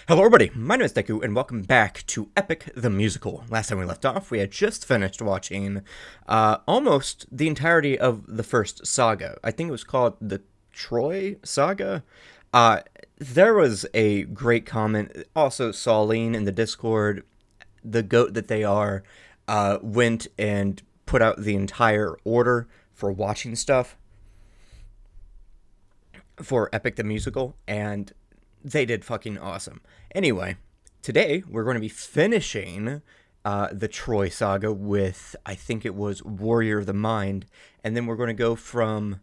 Hello everybody, my name is Deku, and welcome back to Epic the Musical. Last time we left off, we had just finished watching almost the entirety of the first saga. I think it was called the Troy Saga. There was a great comment. Also, Sauline in the Discord, the goat that they are, went and put out the entire order for watching stuff for Epic the Musical, and they did fucking awesome. Anyway, today we're going to be finishing the Troy Saga with, I think it was Warrior of the Mind, and then we're going to go from,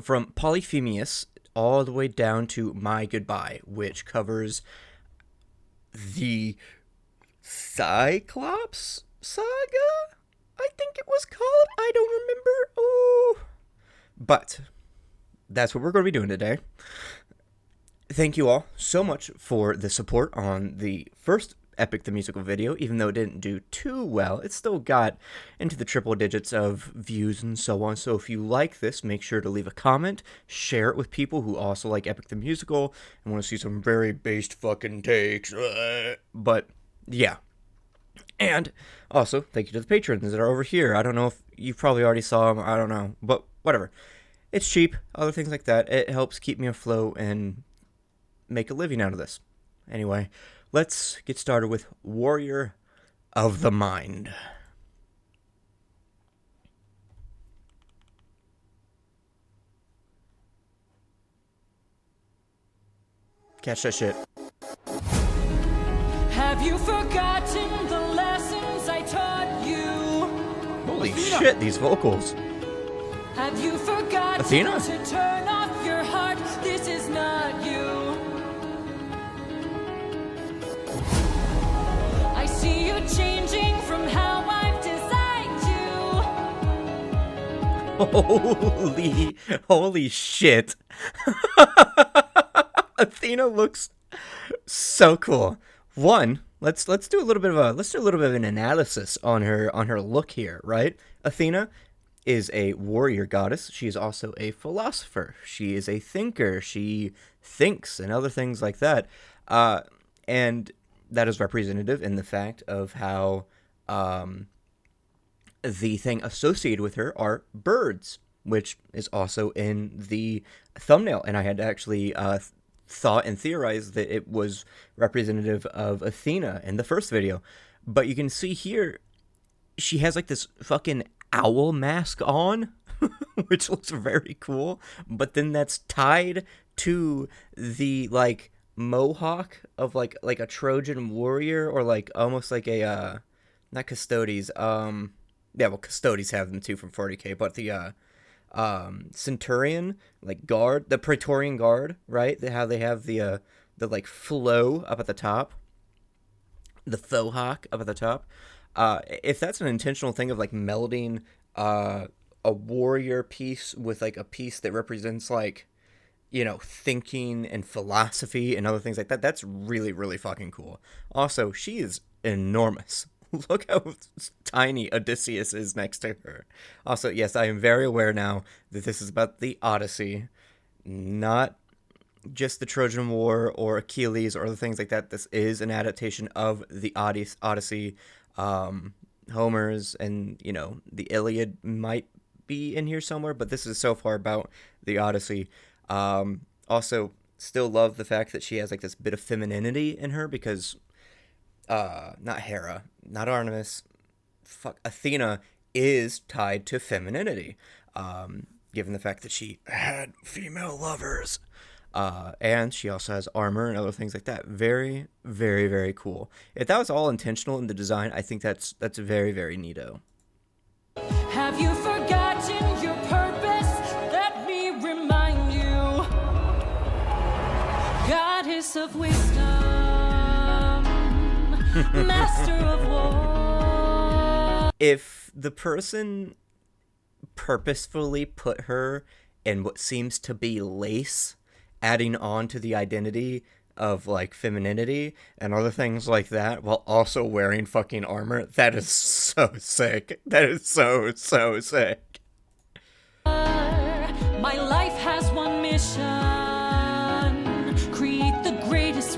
from Polyphemus all the way down to My Goodbye, which covers the Cyclops Saga, I think it was called. I don't remember. Oh, but that's what we're going to be doing today. Thank you all so much for the support on the first Epic the Musical video. Even though it didn't do too well, it still got into the triple digits of views and so on. So if you like this, make sure to leave a comment, share it with people who also like Epic the Musical and want to see some very based fucking takes. But yeah. And also, thank you to the patrons that are over here. I don't know if you probably already saw them. I don't know. But whatever. It's cheap, other things like that. It helps keep me afloat and make a living out of this. Anyway, let's get started with Warrior of the Mind. Catch that shit. Have you forgotten the lessons I taught you? Holy shit, these vocals. Have you forgotten Athena? to turn off your heart? This is not you. I see you changing from how I've designed you. Holy shit. Athena looks so cool. One, let's do a little bit of an analysis on her look here, right? Athena is a warrior goddess. She is also a philosopher. She is a thinker. She thinks and other things like that. And that is representative in the fact of how the thing associated with her are birds, which is also in the thumbnail. And I had actually thought and theorized that it was representative of Athena in the first video. But you can see here, she has like this fucking owl mask on, which looks very cool, but then that's tied to the like mohawk of like a Trojan warrior, or like almost like a not Custodes, Custodes have them too from 40k, but the Centurion, like guard, the Praetorian Guard, right? How they have the like flow up at the top, the faux hawk up at the top. If that's an intentional thing of like melding a warrior piece with like a piece that represents like, you know, thinking and philosophy and other things like that, that's really, really fucking cool. Also, she is enormous. Look how tiny Odysseus is next to her. Also, yes, I am very aware now that this is about the Odyssey, not just the Trojan War or Achilles or other things like that. This is an adaptation of the Odyssey. Homer's, and you know, the Iliad might be in here somewhere, but this is so far about the Odyssey. Also, still love the fact that she has like this bit of femininity in her, because not Hera, not Artemis, Athena is tied to femininity, given the fact that she had female lovers. And she also has armor and other things like that. Very, very, very cool. If that was all intentional in the design, I think that's very, very neato. Have you forgotten your purpose? Let me remind you. Goddess of wisdom, master of war. If the person purposefully put her in what seems to be lace, adding on to the identity of like femininity and other things like that, while also wearing fucking armor, that is so sick. That is so sick. My life has one mission.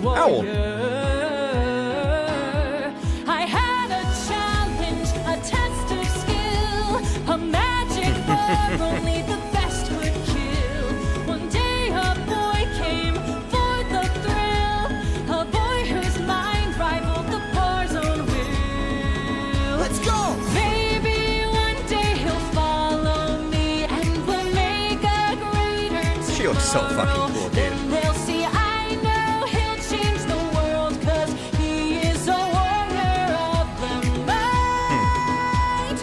Owl. I had a challenge, a test of skill, a magic bar only the best would kill. One day a boy came for the thrill, a boy whose mind rivaled the bar's own will. Let's go! Maybe one day he'll follow me and we'll make a greater She looks so fucking tomorrow. cool, dude. Then they'll see I know he'll change the world, 'cause he is a warrior of the mind.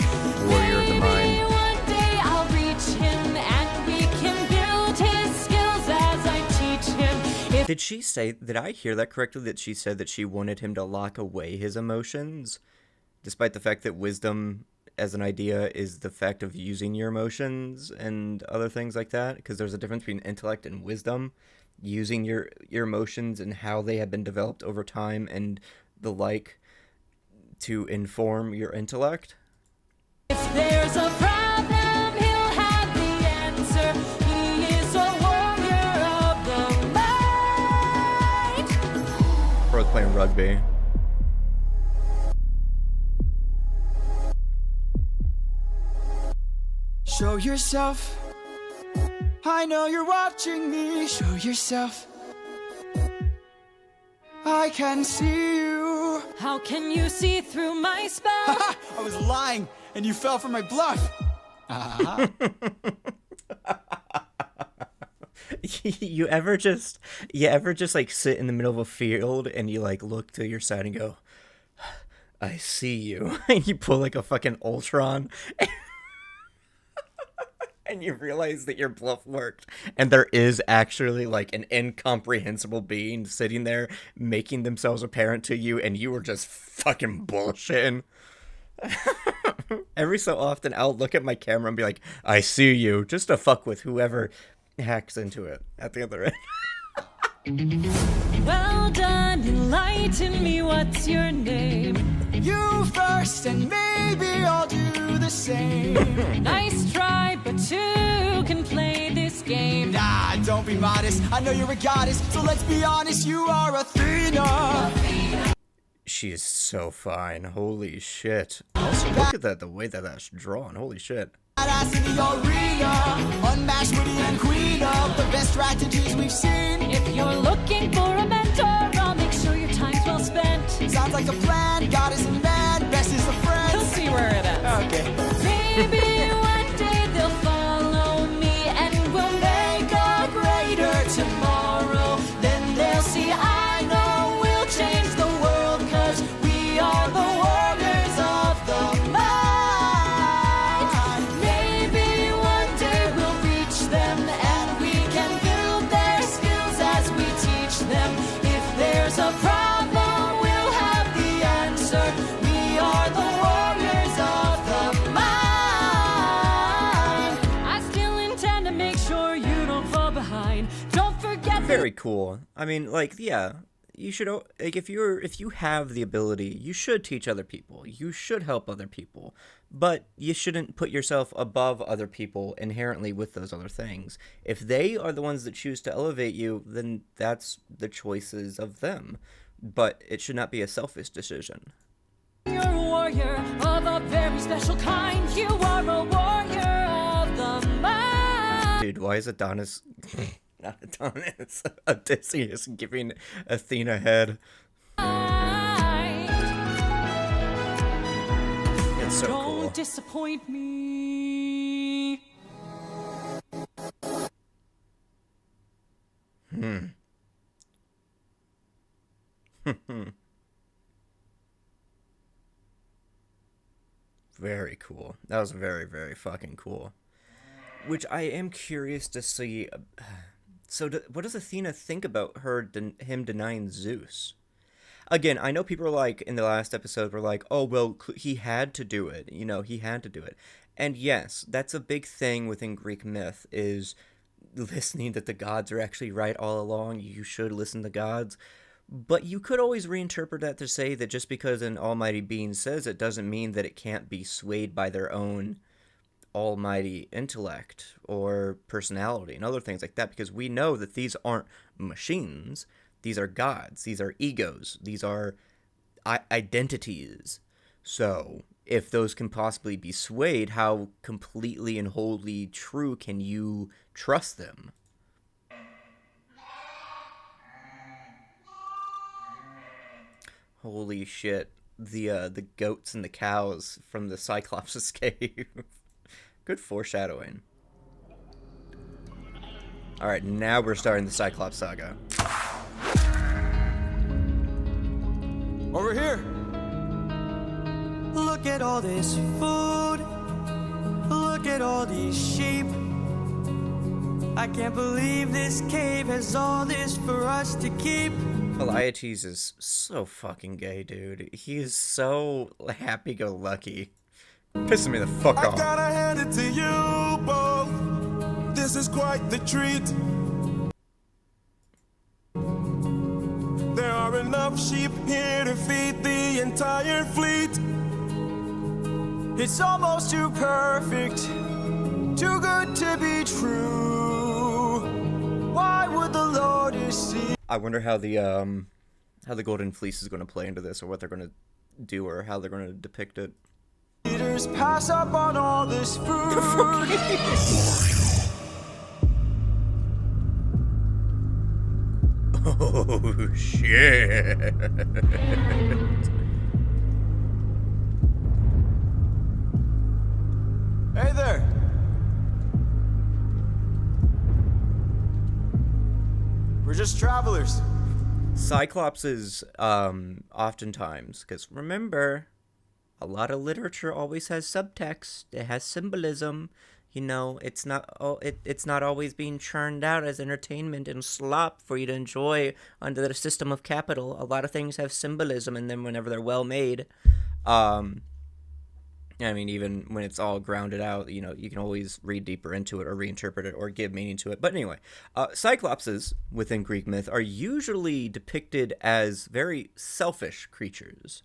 Warrior of the Maybe mind. one day I'll reach him and we can build his skills as I teach him. If Did I hear that correctly, that she said that she wanted him to lock away his emotions? Despite the fact that wisdom as an idea is the fact of using your emotions and other things like that, because there's a difference between intellect and wisdom, using your emotions and how they have been developed over time and the like to inform your intellect. there's a problem, he'll have the answer. He is a warrior of the mind. Or like playing rugby. Show yourself. I know you're watching me. Show yourself. I can see you. How can you see through my spell? I was lying, and you fell for my bluff. you ever just like sit in the middle of a field and you like look to your side and go, I see you, and you pull like a fucking Ultron and you realize that your bluff worked and there is actually like an incomprehensible being sitting there making themselves apparent to you and you were just fucking bullshitting. Every so often I'll look at my camera and be like, I see you, just to fuck with whoever hacks into it at the other end. Well done, enlighten me, what's your name? You first, and maybe I'll do the same. Nice try, but two can play this game. Nah, don't be modest. I know you're a goddess, so let's be honest. You are Athena. She is so fine. Holy shit. Also, look at that, the way that that's drawn. Holy shit. Badass in the arena, unmatched, witty, and queen of the best strategies we've seen. If you're looking for a mentor, I'll make sure your time's well spent. Sounds like a plan. God is a man, best is a friend. We'll see where it ends. Okay. Maybe one day they'll follow me and we'll make a greater tomorrow. Then they'll see I know we'll change the world, 'cause we are the warriors of the mind. Maybe one day we'll reach them and we can build their skills as we teach them. If there's a problem, we'll have the answer. We are the warriors of the mind. I still intend to make sure you don't fall behind. Don't forget that. Very cool. I mean, like, yeah, you should, like, if you have the ability, you should teach other people. You should help other people. But you shouldn't put yourself above other people inherently with those other things. If they are the ones that choose to elevate you, then that's the choices of them. But it should not be a selfish decision. You're a warrior of a very special kind. You are a warrior of the mind. Dude, why is Adonis... not Adonis. Odysseus giving Athena head. It's so Don't cool. disappoint me. Very cool. That was very, very fucking cool. Which I am curious to see. So, what does Athena think about him denying Zeus? Again, I know people are like, in the last episode, were like, oh, well, he had to do it. You know, he had to do it. And yes, that's a big thing within Greek myth, is listening that the gods are actually right all along. You should listen to gods. But you could always reinterpret that to say that just because an almighty being says it doesn't mean that it can't be swayed by their own almighty intellect or personality and other things like that, because we know that these aren't machines. These are gods. These are egos. These are identities. So if those can possibly be swayed, how completely and wholly true can you trust them? Holy shit. The goats and the cows from the Cyclops cave. Good foreshadowing. Alright, now we're starting the Cyclops Saga. Over here. Look at all this food. Look at all these sheep. I can't believe this cave has all this for us to keep. Eliates is so fucking gay, dude. He is so happy-go-lucky. Pissing me the fuck off. I gotta hand it to you both. This is quite the treat. There are enough sheep here to feed the entire fleet. It's almost too perfect, too good to be true. Why would the Lotus see? I wonder how the Golden Fleece is going to play into this, or what they're going to do, or how they're going to depict it. Leaders pass up on all this food. Oh shit! Hey there. We're just travelers. Cyclops is oftentimes, because remember, a lot of literature always has subtext. It has symbolism. You know, it's not always being churned out as entertainment and slop for you to enjoy under the system of capital. A lot of things have symbolism in them whenever they're well made. I mean, even when it's all grounded out, you know, you can always read deeper into it or reinterpret it or give meaning to it. But anyway, Cyclopses within Greek myth are usually depicted as very selfish creatures.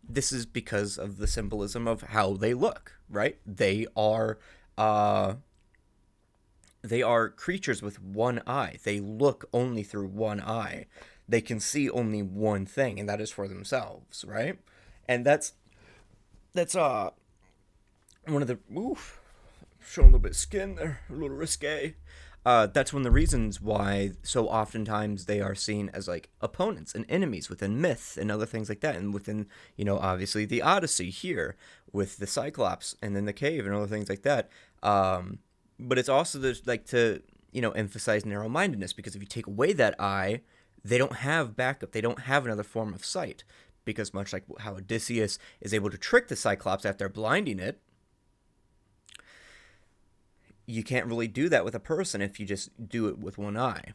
This is because of the symbolism of how they look, right? They are creatures with one eye. They look only through one eye. They can see only one thing, and that is for themselves, right? And that's one of the showing a little bit of skin there, a little risque. That's one of the reasons why so oftentimes they are seen as like opponents and enemies within myth and other things like that, and within, you know, obviously the Odyssey here with the Cyclops and then the cave and other things like that. But it's also like to, you know, emphasize narrow-mindedness, because if you take away that eye, they don't have backup. They don't have another form of sight, because much like how Odysseus is able to trick the Cyclops after blinding it, you can't really do that with a person if you just do it with one eye.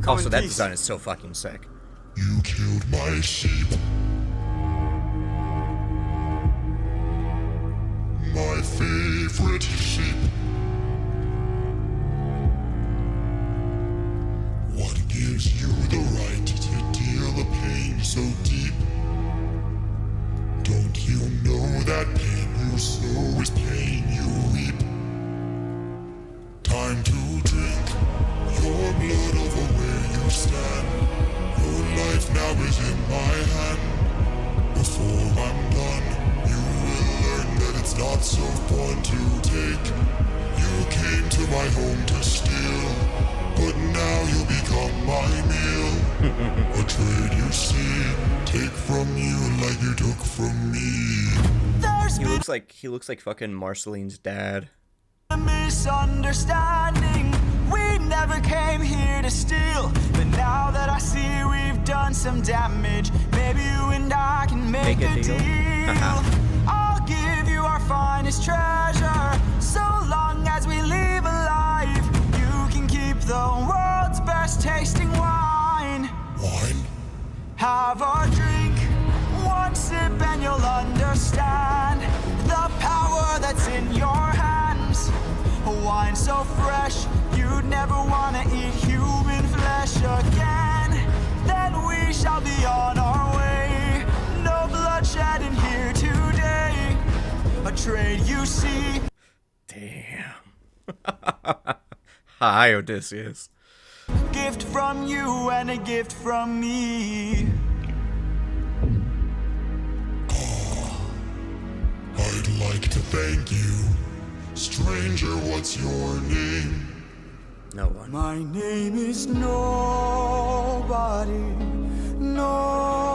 Also, that design is so fucking sick. You killed my sheep. My favorite sheep. What gives you the right to deal the pain so deep? Don't you know that pain you sow is pain you reap? Time to drink your blood over where you stand. Your life now is in my hand. Before I'm done, you will learn that it's not so fun to take. You came to my home to steal, but now you become my meal. A trade you see, take from you like you took from me. He looks like fucking Marceline's dad. A misunderstanding. We never came here to steal, but now that I see we've done some damage, maybe you and I can make a deal. I'll give you our finest treasure, so long as we leave alive. You can keep the world's best tasting wine. Wine? Have a drink, one sip and you'll understand the power that's in your hands. A wine so fresh, you'd never want to eat human flesh again. Then we shall be on our way. No bloodshed in here today. A trade you see. Damn. Hi, Odysseus. gift from you and a gift from me. I'd like to thank you. Stranger, what's your name? No one. My name is Nobody. Nobody.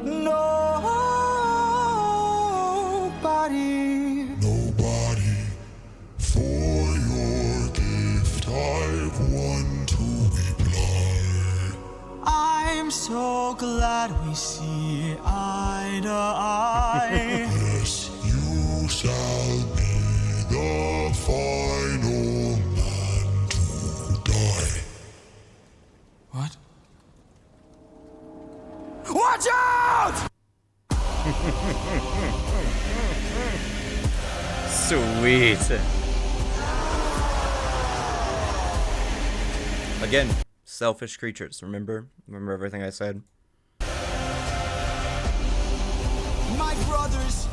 Nobody. Nobody. For your gift, I've one to reply. I'm so glad we see eye to eye. Yes, you shall be the final man to die. What? Watch out! Sweet. Again, selfish creatures. Remember everything I said. My brothers,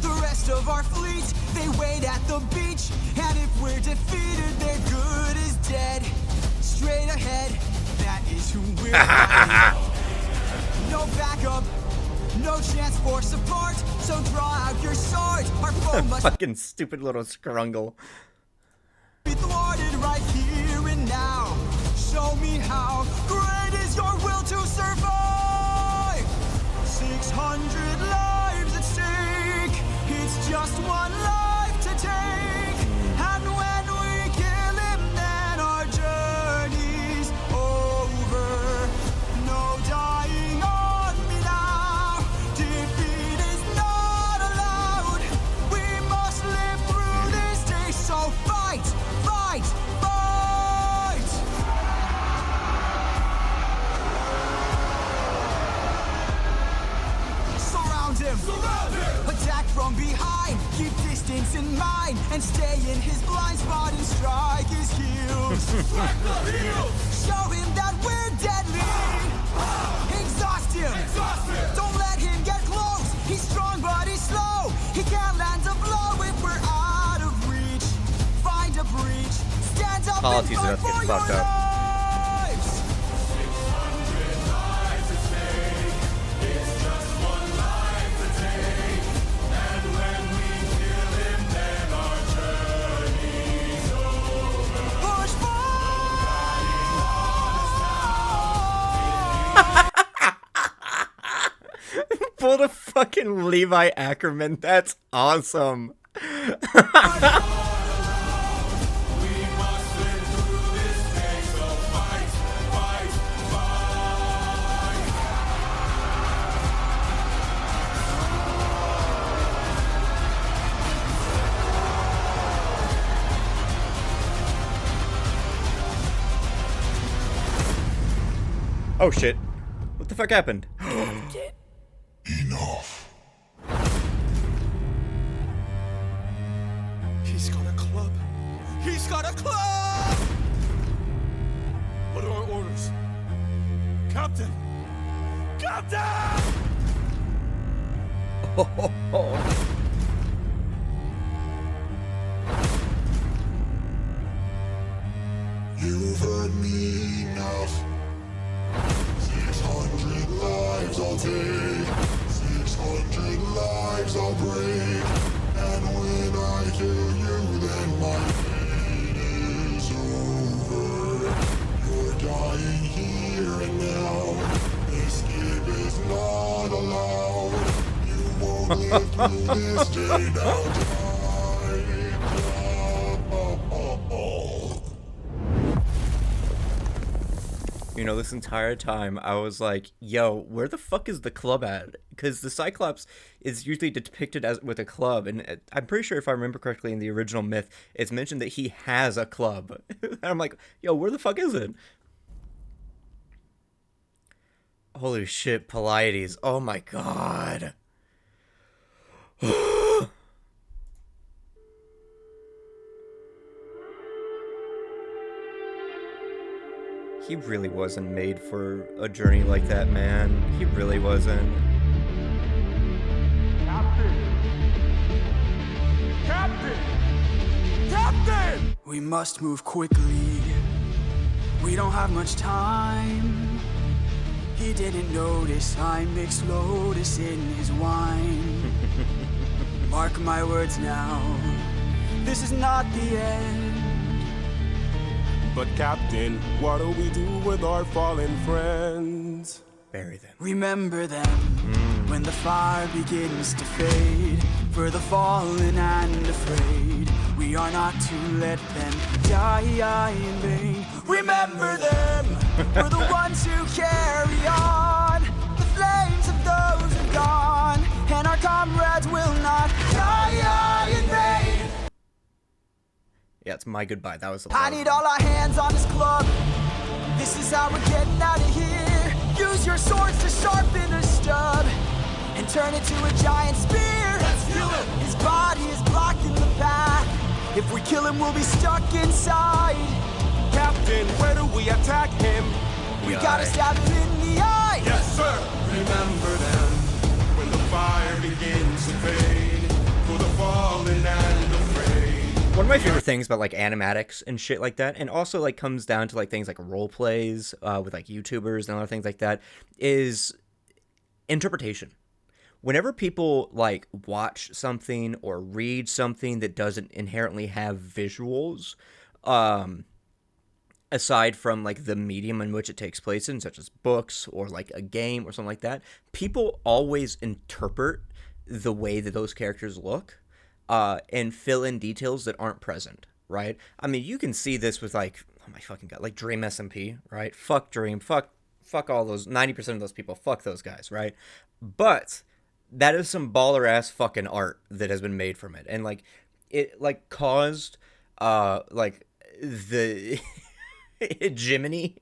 the rest of our fleet, they wait at the beach. And if we're defeated, their good is dead. Straight ahead, that is who we're fighting. No backup, no chance for support. So draw out your sword. Our foe must Fucking stupid little scrungle. be thwarted right here and now. Show me how great is your will to survive. 600 lives at stake. It's just one life to take. And when we kill him, then our journey's over. No dying on me now. Defeat is not allowed. We must live through this day. So fight, fight, fight. Surround him. Attack from behind. Keep distance in mind. And stay in his blind spot and strike his heels. Show him that we're deadly. Exhaust him. Don't let him get close. He's strong but he's slow. He can't land a blow if we're out of reach. Find a breach. Stand up Policies and are fight about to get for your fucked up. lives. Push Pull the fucking Levi Ackerman. That's awesome. Oh shit. What the fuck happened? Enough. He's got a club. He's got a club! What are our orders? Captain! Captain! You've heard me enough. 600 lives I'll take. 600 lives I'll break. And when I kill you, then my fate is over. You're dying here and now. Escape is not allowed. You won't live through this day now. Die. You know, this entire time I was like, yo, where the fuck is the club at? Because the Cyclops is usually depicted as with a club, and I'm pretty sure if I remember correctly in the original myth, it's mentioned that he has a club. And I'm like, yo, where the fuck is it? Holy shit, Pleiades. Oh my god. He really wasn't made for a journey like that, man. He really wasn't. Captain! Captain! We must move quickly. We don't have much time. He didn't notice I mixed Lotus in his wine. Mark my words now, this is not the end. But Captain, what do we do with our fallen friends? Bury them. Remember them when the fire begins to fade. For the fallen and afraid, we are not to let them die in vain. Remember them, we're the ones who carry on. The flames of those who are gone, and our comrades will not die in vain. Yeah, it's my goodbye. That was the I need all our hands on this club. This is how we're getting out of here. Use your swords to sharpen a stub and turn it to a giant spear. Let's kill him. His body is blocking the path. If we kill him, we'll be stuck inside. Captain, where do we attack him? We gotta stab him in the eye. Yes, sir. Remember them when the fire begins to fade. For the fallen and afraid. One of my favorite things about like animatics and shit like that, and also like comes down to like things like role plays with like YouTubers and other things like that, is interpretation. Whenever people like watch something or read something that doesn't inherently have visuals, aside from like the medium in which it takes place in, such as books or like a game or something like that, people always interpret the way that those characters look. And fill in details that aren't present, right? I mean, you can see this with like, oh my fucking god, like Dream SMP, right? Fuck Dream, fuck all those, 90% of those people, fuck those guys, right? But that is some baller ass fucking art that has been made from it, and like it like caused like the hegemony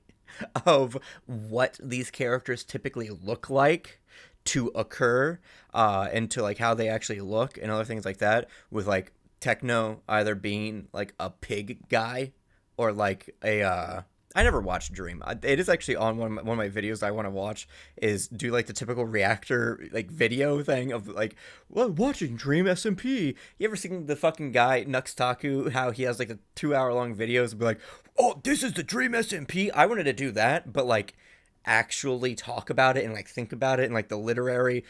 of what these characters typically look like to occur, and to like how they actually look and other things like that, with like Techno either being like a pig guy or like a I never watched Dream. It is actually on one of my videos I want to watch, is do like the typical reactor like video thing of like, well, watching Dream SMP. You ever seen the fucking guy Nuxtaku, how he has like the 2-hour long videos and be like, oh, this is the Dream SMP. I wanted to do that, but like actually talk about it and like think about it and like the literary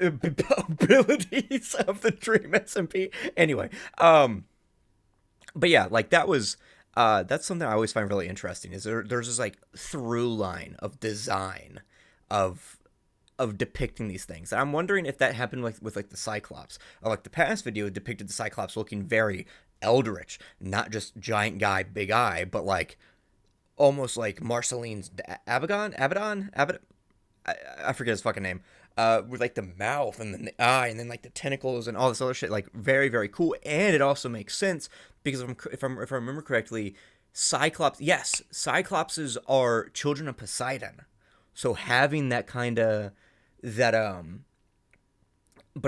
abilities of the Dream SMP. Anyway, but yeah, like that was that's something I always find really interesting, is there's this like through line of design of depicting these things. And I'm wondering if that happened with like the Cyclops. Like the past video depicted the Cyclops looking very eldritch, not just giant guy, big eye, but like almost like Marceline's Abaddon, I forget his fucking name, with like the mouth and then the eye and then like the tentacles and all this other shit, like very, very cool. And it also makes sense because if I remember correctly, Cyclopses are children of Poseidon. So having that kind of, but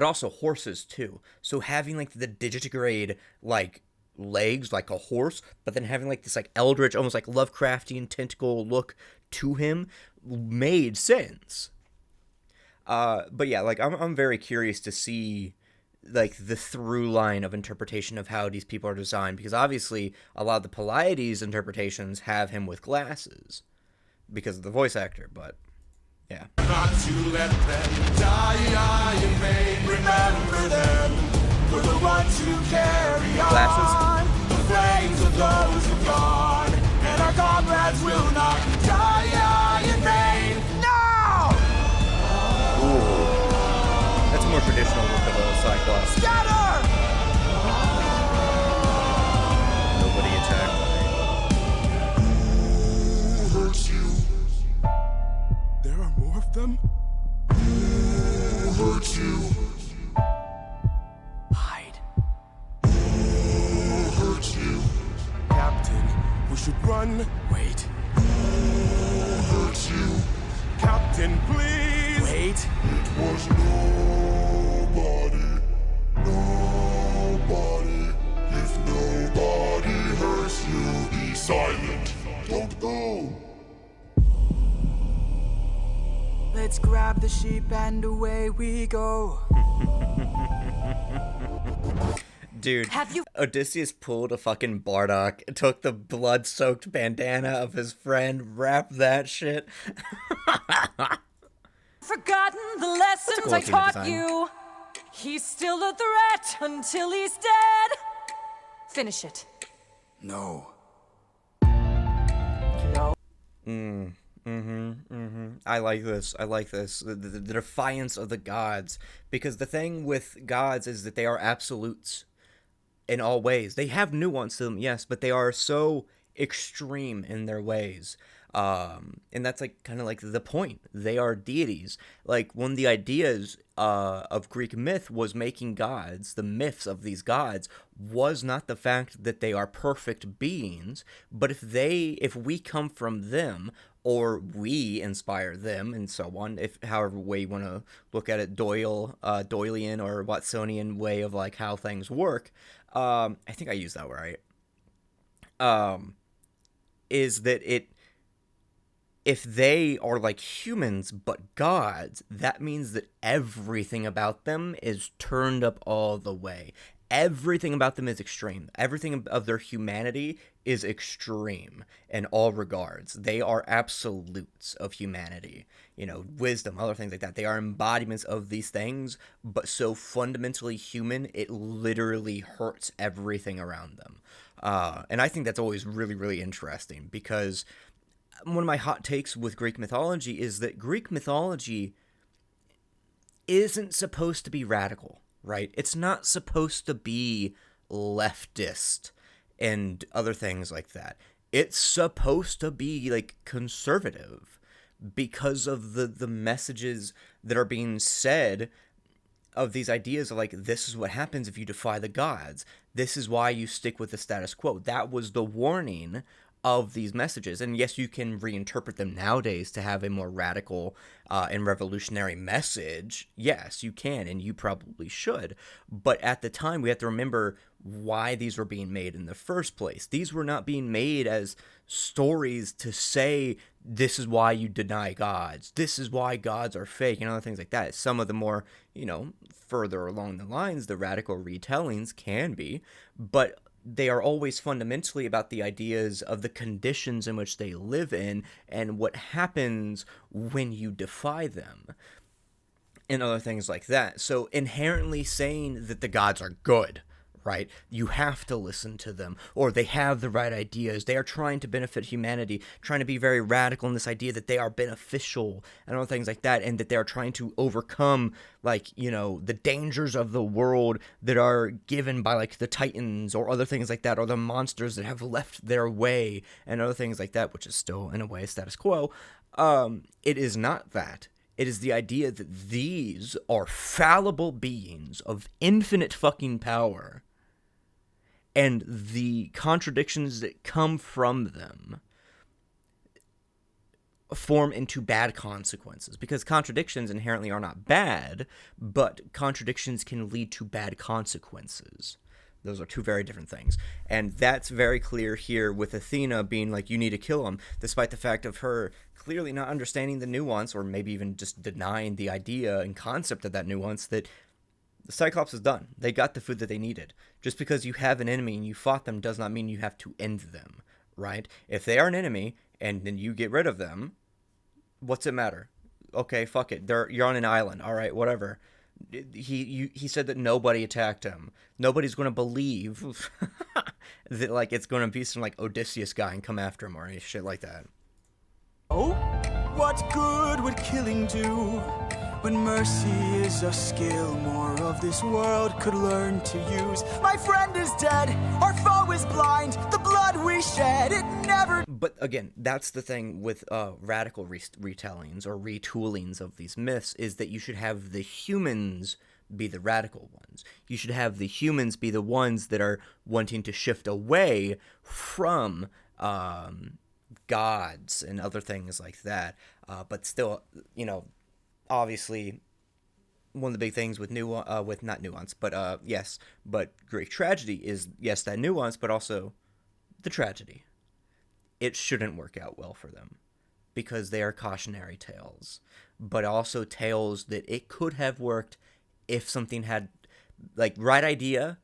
also horses too. So having like the digitigrade like legs like a horse, but then having like this like eldritch, almost like Lovecraftian tentacle look to him made sense. But yeah, like I'm very curious to see like the through line of interpretation of how these people are designed, because obviously a lot of the Pleiades interpretations have him with glasses because of the voice actor, but yeah. Not to let them die in vain. Remember them, we're the ones who carry on. Glasses. The flames of those who've gone, and our comrades will not die in vain. No! Ooh. That's a more traditional look of a Cyclops. Scatter! Nobody attacked Who hurt you? There are more of them? Who hurt you? Hide. Who hurt you? Captain, we should run. Wait. Who hurt you? Captain, please! Wait. It was nobody. Nobody. If nobody hurts you, be silent. Don't go. Let's grab the sheep and away we go. Dude, Have you Odysseus pulled a fucking Bardock, took the blood-soaked bandana of his friend, wrapped that shit. forgotten the lessons cool I Athena taught design. you? He's still a threat until he's dead. Finish it. No. I like this. I like this. The defiance of the gods. Because the thing with gods is that they are absolutes in all ways. They have nuance to them, yes, but they are so extreme in their ways. And that's like kind of like the point. They are deities. Like one of the ideas of Greek myth was making gods. The myths of these gods was not the fact that they are perfect beings, but if we come from them, or we inspire them, and so on, if however way you want to look at it, Doylean or Watsonian way of like how things work. I think I used that right. Is that if they are like humans but gods, that means that everything about them is turned up all the way. Everything about them is extreme. Everything of their humanity is extreme in all regards. They are absolutes of humanity. Wisdom, other things like that. They are embodiments of these things, but so fundamentally human, it literally hurts everything around them. And I think that's always really, really interesting, because one of my hot takes with Greek mythology is that Greek mythology isn't supposed to be radical, right? It's not supposed to be leftist and other things like that. It's supposed to be like conservative because of the messages that are being said of these ideas of like, this is what happens if you defy the gods. This is why you stick with the status quo. That was the warning of these messages. And yes, you can reinterpret them nowadays to have a more radical and revolutionary message. Yes, you can, and you probably should. But at the time, we have to remember why these were being made in the first place. These were not being made as stories to say, this is why you deny gods, this is why gods are fake, and other things like that. Some of the more, further along the lines, the radical retellings can be, but they are always fundamentally about the ideas of the conditions in which they live in and what happens when you defy them and other things like that. So inherently saying that the gods are good, right? You have to listen to them, or they have the right ideas. They are trying to benefit humanity, trying to be very radical in this idea that they are beneficial and all things like that, and that they are trying to overcome, like, the dangers of the world that are given by, like, the Titans or other things like that, or the monsters that have left their way and other things like that, which is still, in a way, status quo. It is not that. It is the idea that these are fallible beings of infinite fucking power, and the contradictions that come from them form into bad consequences. Because contradictions inherently are not bad, but contradictions can lead to bad consequences. Those are two very different things. And that's very clear here with Athena being like, you need to kill him, despite the fact of her clearly not understanding the nuance, or maybe even just denying the idea and concept of that nuance, that the Cyclops is done. They got the food that they needed. Just because you have an enemy and you fought them does not mean you have to end them, right? If they are an enemy and then you get rid of them, what's it matter? Okay, fuck it. You're on an island. All right, whatever. He said that nobody attacked him. Nobody's going to believe that, like, it's going to be some, like, Odysseus guy and come after him or any shit like that. Oh, what good would killing do? When mercy is a skill more of this world could learn to use. My friend is dead, our foe is blind, the blood we shed, it never... But again, that's the thing with radical retellings or retoolings of these myths, is that you should have the humans be the radical ones. You should have the humans be the ones that are wanting to shift away from gods and other things like that. But still, obviously, one of the big things with not nuance, but but Greek tragedy is, yes, that nuance, but also the tragedy. It shouldn't work out well for them because they are cautionary tales, but also tales that it could have worked if something had, like, right idea,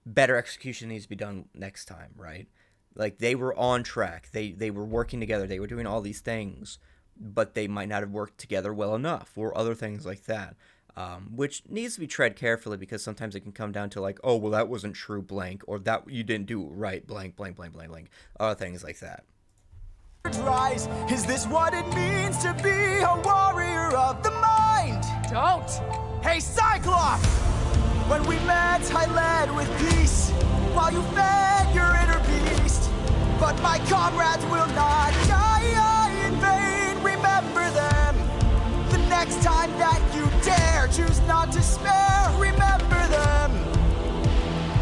better execution needs to be done next time, right? Like, they were on track. They were working together. They were doing all these things, but they might not have worked together well enough, or other things like that, which needs to be tread carefully, because sometimes it can come down to, like, oh, well, that wasn't true, blank, or that you didn't do it right, blank, blank, blank, blank, blank, other things like that. Rise. Is this what it means to be a warrior of the mind? Don't! Hey, Cyclops! When we met, I led with peace, while you fed your inner beast. But my comrades will not die in vain. Remember them. The next time that you dare, choose not to spare. Remember them.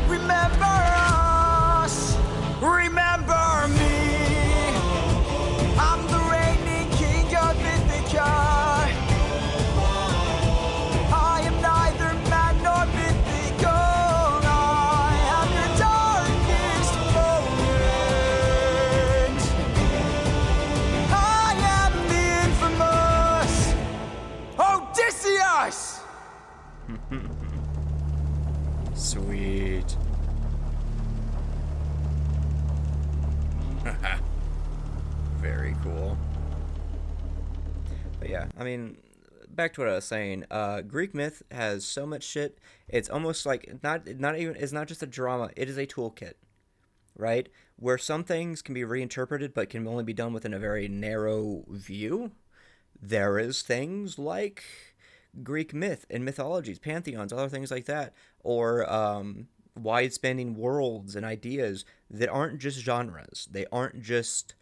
Remember us. Remember me. I'm the reigning king of Ithaca. I am neither man nor mythical. I am your darkest moment. I am the infamous Odysseus! Sweet. Very cool. But yeah, I mean, back to what I was saying. Greek myth has so much shit. It's almost like it's not just a drama. It is a toolkit, right? Where some things can be reinterpreted, but can only be done within a very narrow view. There is things like Greek myth and mythologies, pantheons, other things like that, or wide-spanning worlds and ideas that aren't just genres. They aren't just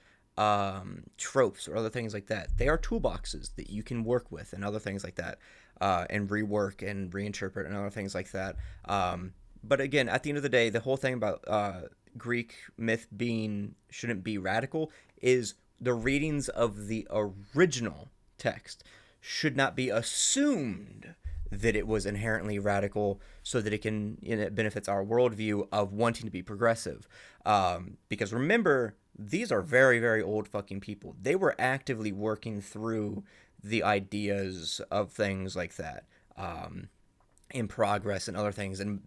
tropes or other things like that. They are toolboxes that you can work with and other things like that, and rework and reinterpret and other things like that. But again, at the end of the day, the whole thing about Greek myth shouldn't be radical is the readings of the original text should not be assumed that it was inherently radical, so that it benefits our worldview of wanting to be progressive. Because remember, these are very, very old fucking people. They were actively working through the ideas of things like that, in progress and other things, and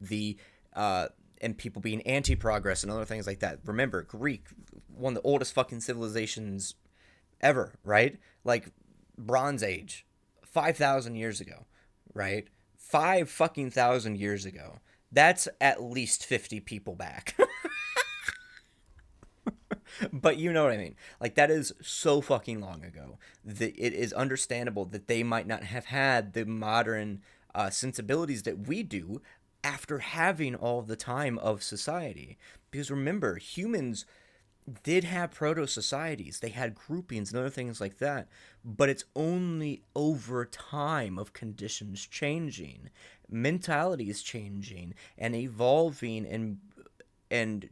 and people being anti-progress and other things like that. Remember, Greek, one of the oldest fucking civilizations ever, right? Like, Bronze Age, 5,000 years ago, right? 5 fucking thousand years ago. That's at least 50 people back. But you know what I mean. Like, that is so fucking long ago that it is understandable that they might not have had the modern sensibilities that we do after having all the time of society. Because remember, humans did have proto-societies. They had groupings and other things like that. But it's only over time of conditions changing, mentalities changing, and evolving, and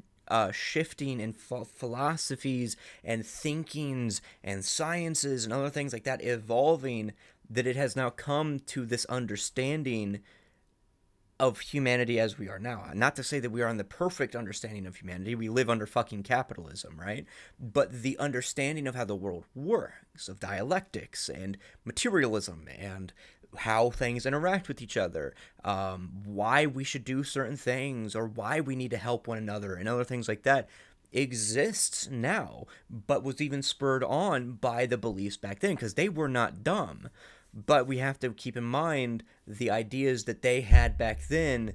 shifting in philosophies and thinkings and sciences and other things like that evolving, that it has now come to this understanding of humanity as we are now. Not to say that we are on the perfect understanding of humanity. We live under fucking capitalism, right? But the understanding of how the world works, of dialectics and materialism and how things interact with each other, why we should do certain things, or why we need to help one another, and other things like that, exists now, but was even spurred on by the beliefs back then, because they were not dumb. But we have to keep in mind the ideas that they had back then,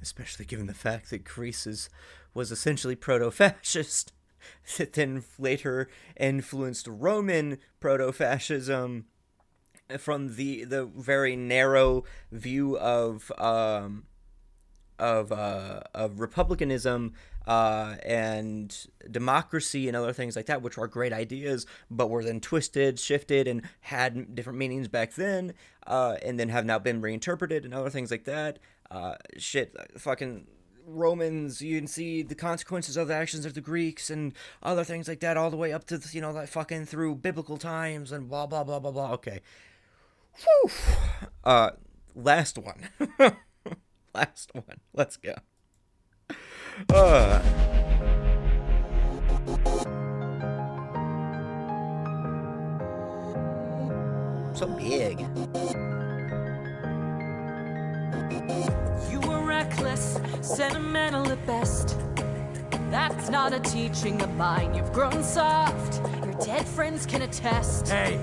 especially given the fact that Greece was essentially proto-fascist, that then later influenced Roman proto-fascism, from the very narrow view of republicanism and democracy and other things like that, which are great ideas, but were then twisted, shifted, and had different meanings back then, and then have now been reinterpreted and other things like that. Fucking Romans, you can see the consequences of the actions of the Greeks and other things like that, all the way up to, like fucking through biblical times and blah, blah, blah, blah, blah. Okay. Whew. Last one. Last one. Let's go. So big. You were reckless, sentimental at best. That's not a teaching of mine. You've grown soft. Your dead friends can attest. Hey,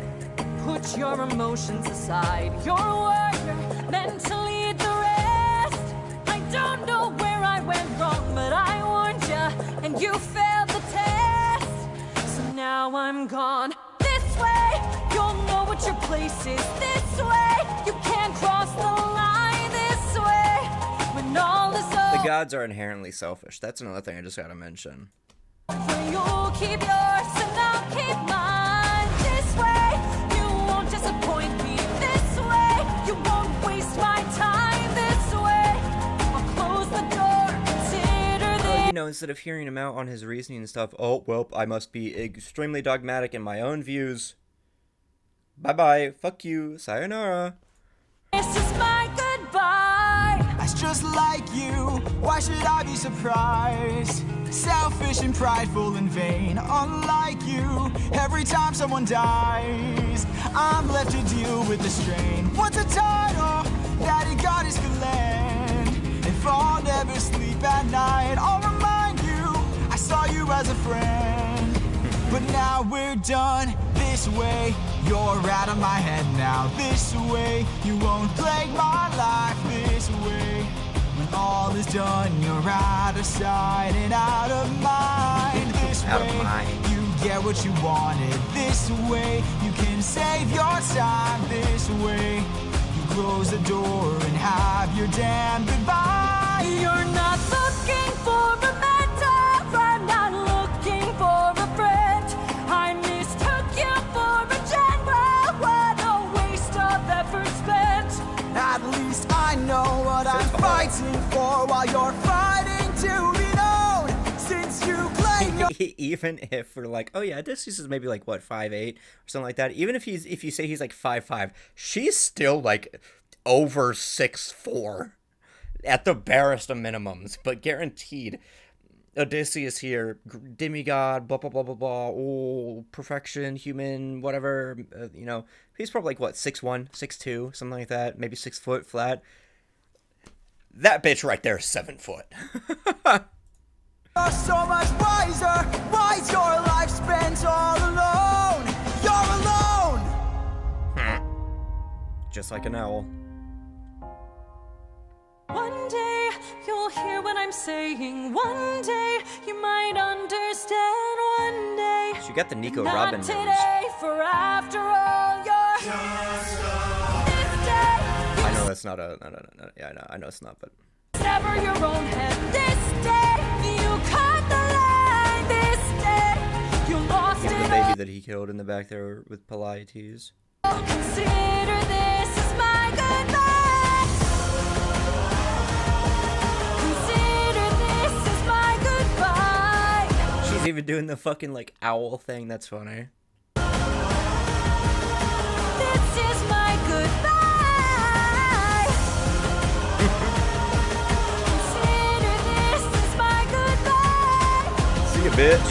Put your emotions aside. You're a warrior, meant to lead the rest. I don't know where I went wrong, but I warned you, and you failed the test. So now I'm gone. This way, you'll know what your place is. This way, you can't cross the line. This way, when all is The over, gods are inherently selfish. That's another thing I just gotta mention. you'll keep yours and I'll keep mine. This way, you won't disappoint me. This way, you won't waste my time. This way, I'll close the door. Consider this. You know, instead of hearing him out on his reasoning and stuff, oh, well, I must be extremely dogmatic in my own views. Bye-bye. Fuck you. Sayonara. This is my goodbye. that's just like you. Why should I be surprised? Selfish and prideful and vain, unlike you. Every time someone dies, I'm left to deal with the strain. What's a title that a goddess could lend? If I'll never sleep at night, I'll remind you I saw you as a friend. But now we're done this way. You're out of my head now. This way, you won't plague my life. This way, when all is done, you're out of sight and out of mind. This Out of way, mind. you get what you wanted. This way, you can save your time. This way, you close the door and have your damn goodbye. You're not looking for a mentor. I'm not looking for a friend. I mistook you for a general. What a waste of effort spent. At least I know what I'm fighting for while you're fighting to be known. Since you claim you're Even if we're like, oh yeah, this is maybe like what 5'8" or something like that. Even if you say he's like 5'5", she's still like over 6'4" at the barest of minimums, but guaranteed. Odysseus here, demigod, blah blah blah blah blah. Oh, perfection, human, whatever. You know, he's probably like what 6'1", 6'2", something like that. Maybe 6 foot flat. That bitch right there is 7 foot. so much wiser. Why's your life spent all alone? You're alone. Just like an owl. One day you'll hear what I'm saying. One day you might understand. One day. She got the Nico Not Robin nose. today, for after all, you're this day. I know that's not a. No. Yeah, I know it's not, but. Sever your own head this day. You cut the line this day. You lost Yeah, the it baby all. that he killed in the back there with Pilates. Consider this as my goodbye. Consider this as my goodbye. She's even doing the fucking like owl thing. That's funny. This is my goodbye. Consider this as my goodbye. See ya, bitch.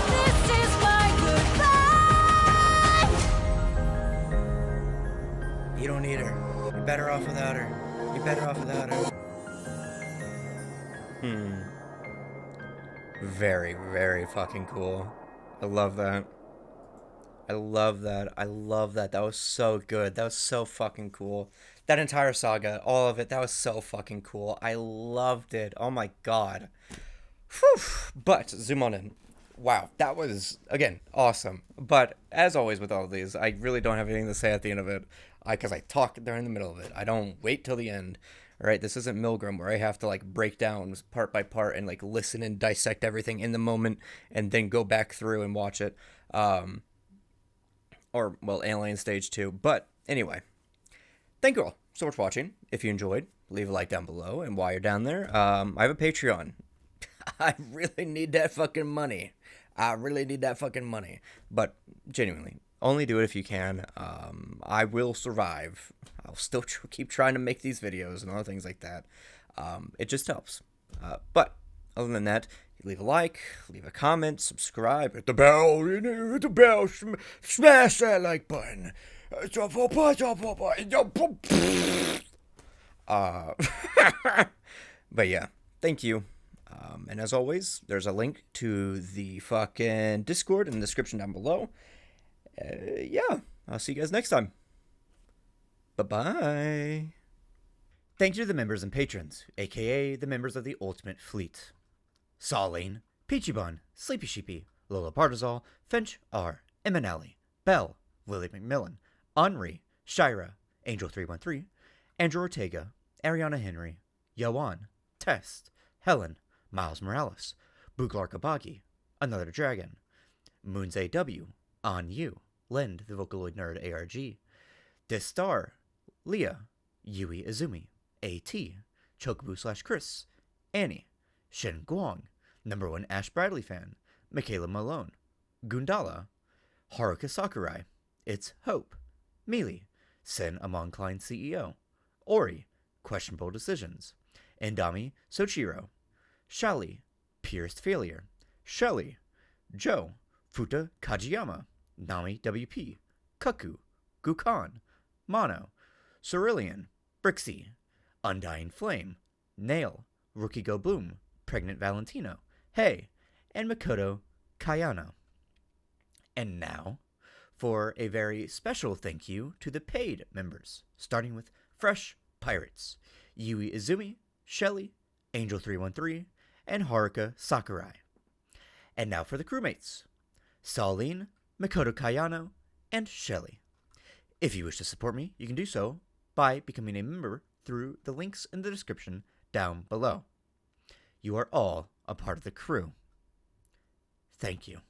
This is my goodbye. You don't need her. You're better off without her. You're better off without her. Very, very fucking cool. I love that. I love that. I love that. That was so good. That was so fucking cool. That entire saga, all of it, that was so fucking cool. I loved it. Oh my god. Whew. But, zoom on in. Wow, that was, again, awesome. But, as always with all of these, I really don't have anything to say at the end of it. Because I talk during the middle of it. I don't wait till the end. Alright, this isn't Milgram where I have to, like, break down part by part and, like, listen and dissect everything in the moment and then go back through and watch it. Or, well, Alien Stage 2. But, anyway. Thank you all so much for watching. If you enjoyed, leave a like down below. And while you're down there, I have a Patreon. I really need that fucking money. I really need that fucking money. But, genuinely, only do it if you can. I will survive. I'll still keep trying to make these videos and other things like that. It just helps. But, other than that, leave a like, leave a comment, subscribe, hit the bell, hit the bell, smash that like button. Uh, but yeah, thank you. And as always, there's a link to the fucking Discord in the description down below. Yeah, I'll see you guys next time. Bye-bye. Thank you to the members and patrons, aka the members of the Ultimate Fleet. Saline, Peachy Bun, Sleepy Sheepy, Lola Partizal, Finch R, Eminelli, Bell, Lily McMillan, Henri, Shira, Angel313, Andrew Ortega, Ariana Henry, Yawan, Test, Helen, Miles Morales, Buglar Kabagi, Another Dragon, Moons AW, On You, Lind, the Vocaloid Nerd ARG, Destar, Leah, Yui Izumi, AT, Chocobo / Chris, Annie, Shen Guang, Number 1 Ash Bradley fan, Michaela Malone, Gundala, Haruka Sakurai, It's Hope, Mealy, Sen Amon Klein CEO, Ori, Questionable Decisions, Endami Sochiro, Shali, Pierced Failure, Shelly, Joe, Futa Kajiyama, Nami WP, Kaku, Gukan, Mono, Cerulean, Brixie, Undying Flame, Nail, Rookie Go Boom, Pregnant Valentino, Hey, and Makoto Kayano. And now, for a very special thank you to the paid members, starting with Fresh Pirates, Yui Izumi, Shelly, Angel313, and Haruka Sakurai. And now for the crewmates, Saline, Makoto Kayano, and Shelly. If you wish to support me, you can do so by becoming a member through the links in the description down below. You are all a part of the crew. Thank you.